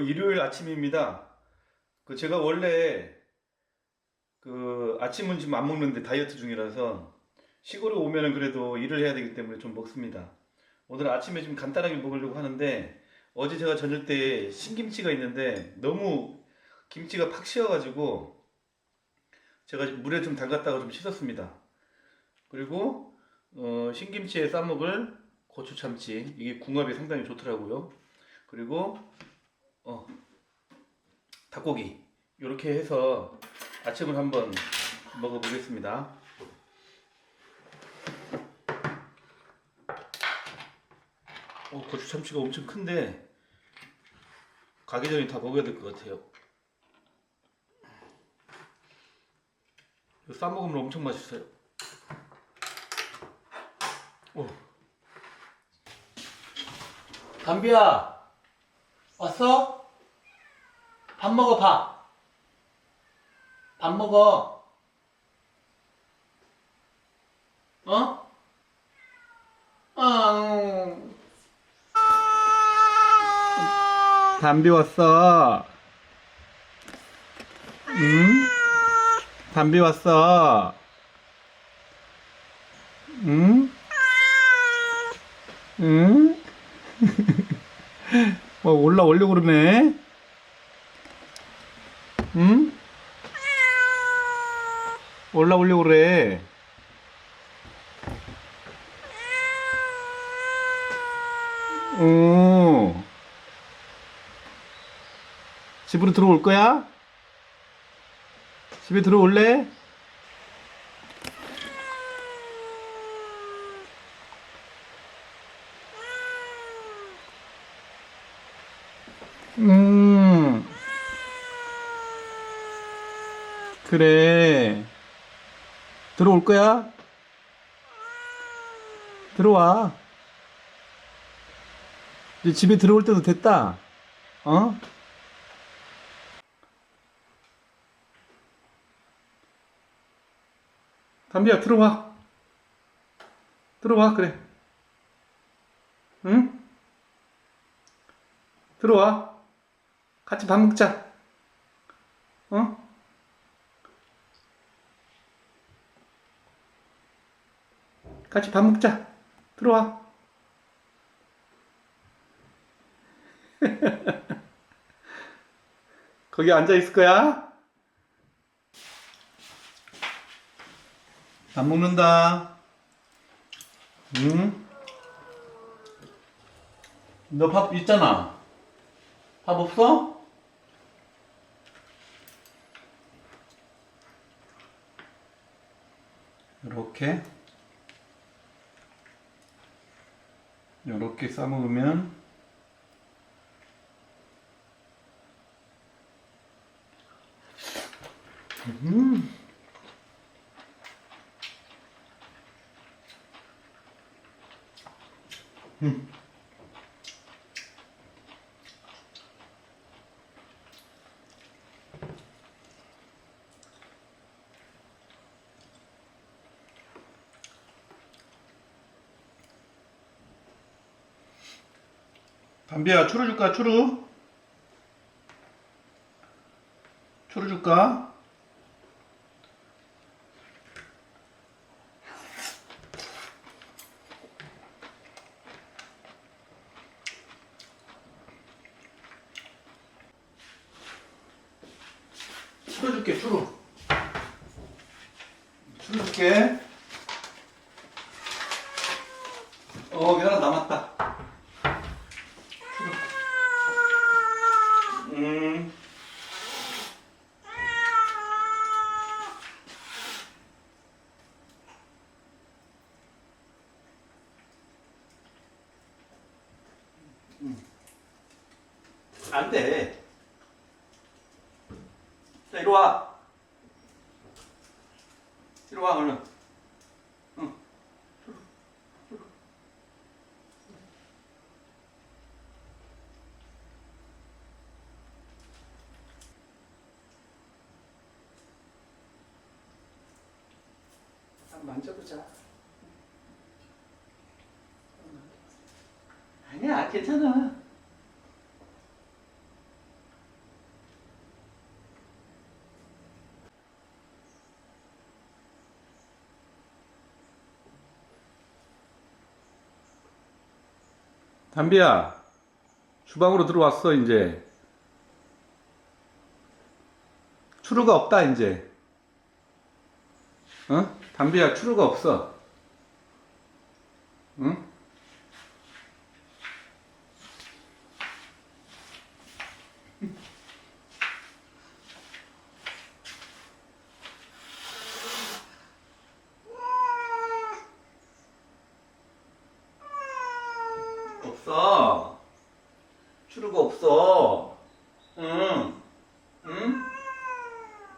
일요일 아침입니다. 제가 원래 아침은 지금 안 먹는데 다이어트 중이라서 시골에 오면은 그래도 일을 해야 되기 때문에 좀 먹습니다. 오늘 아침에 좀 간단하게 먹으려고 하는데 어제 제가 저녁 때 신김치가 있는데 너무 김치가 팍 씌어가지고 제가 물에 좀 담갔다가 좀 씻었습니다. 그리고 신김치에 싸먹을 고추참치, 이게 궁합이 상당히 좋더라고요. 그리고 닭고기 이렇게 해서 아침을 한번 먹어보겠습니다. 고추 참치가 엄청 큰데 가기 전에 다 먹어야 될 것 같아요. 이거 싸 먹으면 엄청 맛있어요. 담비야, 왔어? 밥 먹어, 밥. 밥 먹어. 어? 담비 왔어. 응? 담비 왔어. 응? 응? 올라오려고 그러네. 응? 올라오려고 그래. 오. 집으로 들어올 거야? 집에 들어올래? 음. 그래. 들어올 거야? 들어와. 이제 집에 들어올 때도 됐다. 어? 담비야, 들어와. 들어와, 그래. 응? 들어와. 같이 밥 먹자. 어? 같이 밥 먹자. 들어와. 거기 앉아 있을 거야? 밥 먹는다. 응? 너 밥 있잖아. 밥 없어? 요렇게 싸먹으면 음. 음. 담비야, 추루 줄까? 추루? 추루 줄까? 추루 줄게, 추루. 추루 줄게. 계란 남았다. 추루. 안 돼. 자, 이리 와. 이리 와, 얼른. 응. 한번 만져보자. 아니야, 괜찮아. 담비야, 주방으로 들어왔어, 이제. 추루가 없다, 이제. 어? 담비야, 추루가 없어. 응?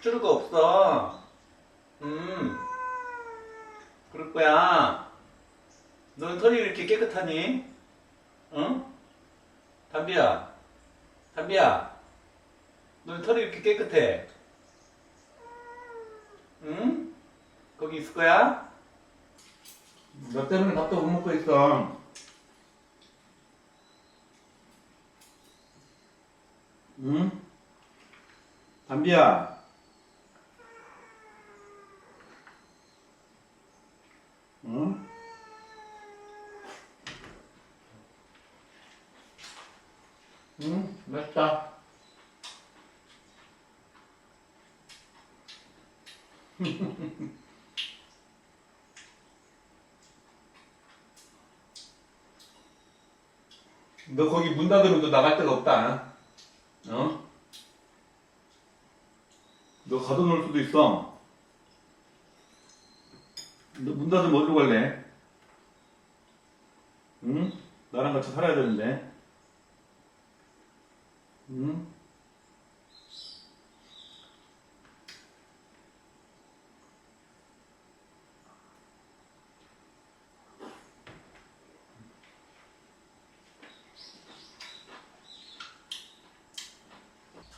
필요가 없어. 그럴 거야. 너는 털이 왜 이렇게 깨끗하니? 응? 담비야, 담비야, 너는 털이 이렇게 깨끗해? 응? 거기 있을 거야? 너 때문에 밥도 못 먹고 있어. 응? 담비야. 응? 응? 맛있다. 너 거기 문 닫으면 너 나갈 데가 없다. 어? 너 가둬놓을 수도 있어. 너 문 닫으면 어디로 갈래? 응? 나랑 같이 살아야 되는데. 응?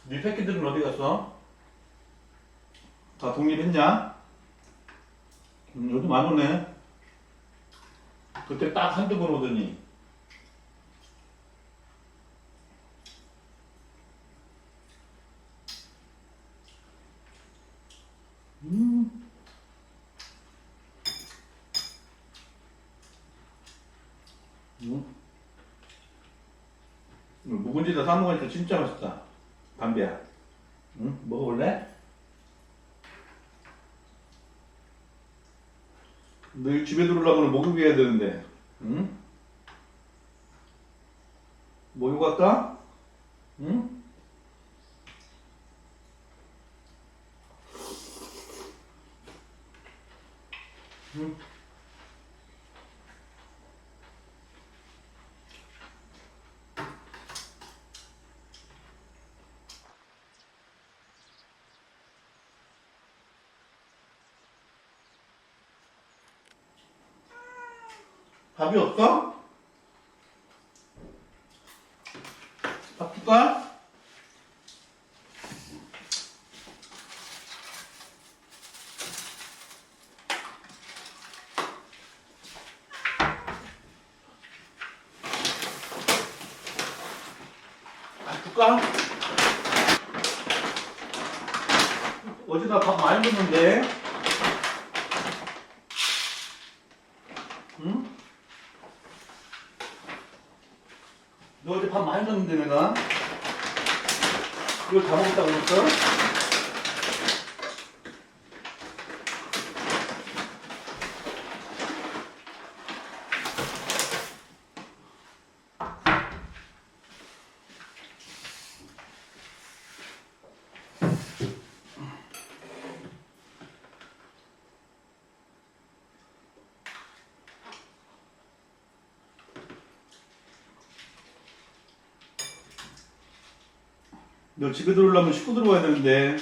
네 새끼들은 어디 갔어? 다 독립했냐? 요즘 안 오네. 그때 딱 한두 번 오더니. 음. 묵은지다 싸먹으니까 진짜 맛있다. 담배야. 응? 먹어볼래? 너 집에 들어오려면 목욕 해야 되는데. 응? 목욕할까? 응? 응? 밥이 없어? 밥 줄까? 밥 줄까? 어제나 밥 많이 줬는데. 응? 너 어제 밥 많이 줬는데 내가? 이걸 다 먹었다고 그랬어? 너 집에 들어오려면 씻고 들어와야 되는데.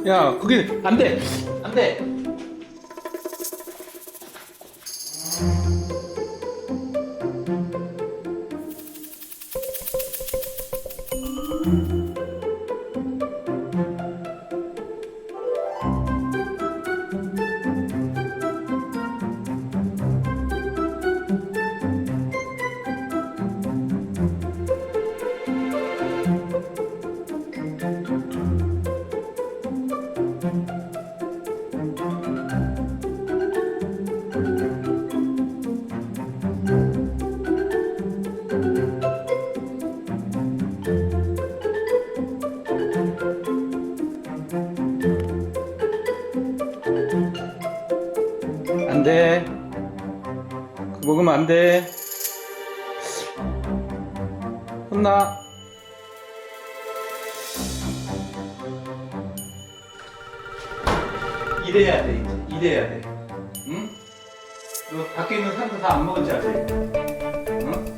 야, 그게 안 돼. 안 돼. 먹으면 안 돼. 혼나. 이래야 돼, 이제. 이래야 돼. 응? 너 밖에 있는 사람들 다 안 먹은지 아지? 응?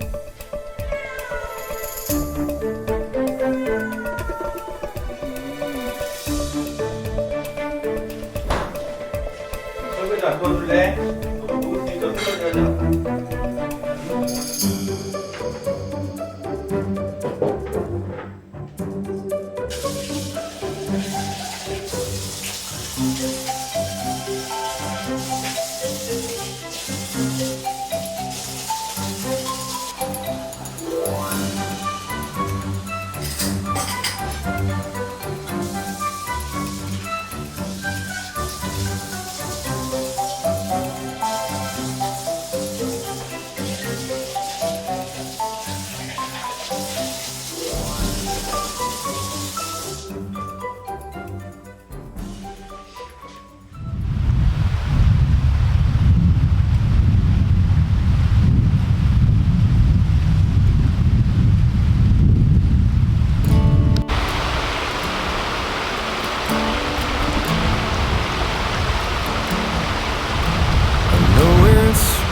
설거지 안 도와줄래? 너도 먹을 수 있어. 설거지 하자.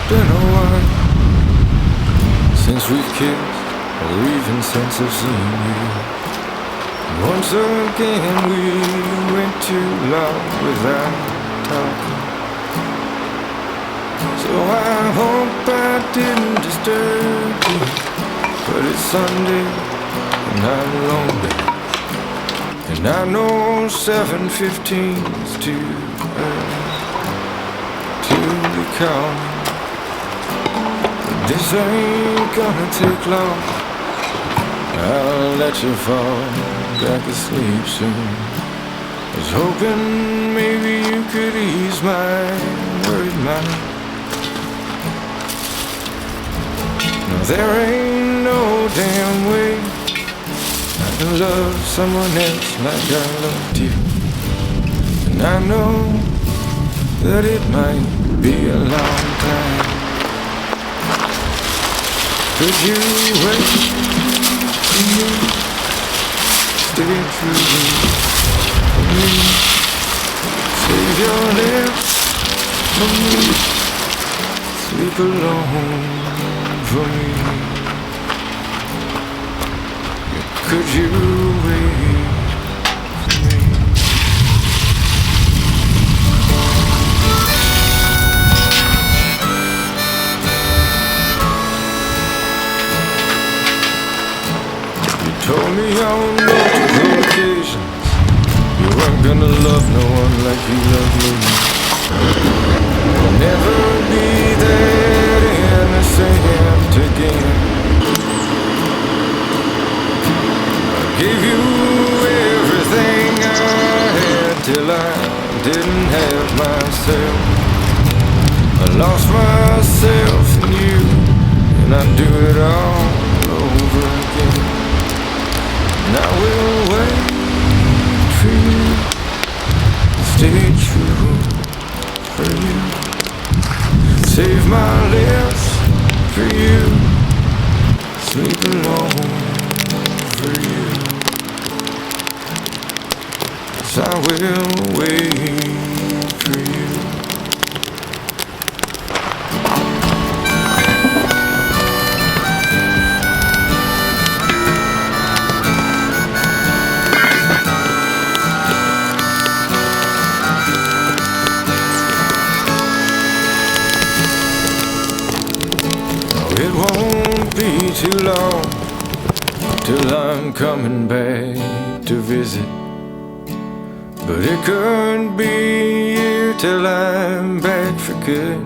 Been a while since we've kissed, or even since I've seen you. Once again we went too long without talking. So I hope I didn't disturb you, but it's Sunday and I'm lonely, and I know 7:15's too early to be calling. This ain't gonna take long. I'll let you fall back asleep soon. I was hoping maybe you could ease my worried mind. No, there ain't no damn way I can love someone else like I loved you. And I know that it might be a long time. Could you wait for me? Stay true for me. Save your lips for me. Sleep alone for me. Could you wait for me? Told me on multiple occasions you weren't gonna love no one like you love me. You'll never be that innocent again. I gave you everything I had till I didn't have myself. I lost myself in you, and I'd do it all over again. And I will wait for you, stay true for you, save my lips for you, sleep alone for you. 'Cause I will wait for you. It won't be too long till I'm coming back to visit, but it could be a year till I'm back for good.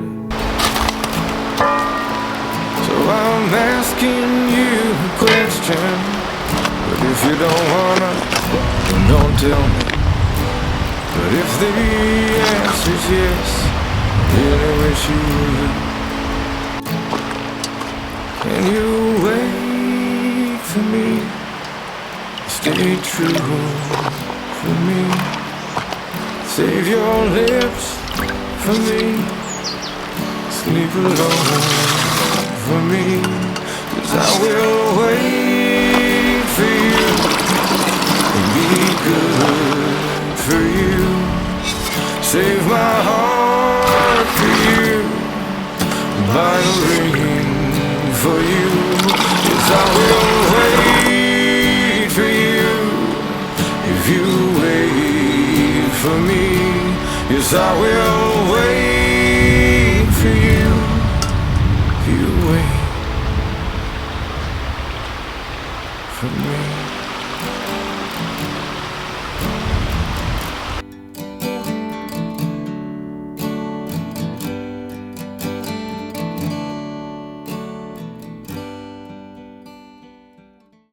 So I'm asking you a question, but if you don't wanna, then don't tell me. But if the answer's yes, I really wish you would. Can you wait for me? Stay true for me. Save your lips for me. leave alone for me, 'cause I will wait for you and be good for you. Save my heart for you, buy a ring for you. Yes, I will wait for you if you wait for me. Yes, I will wait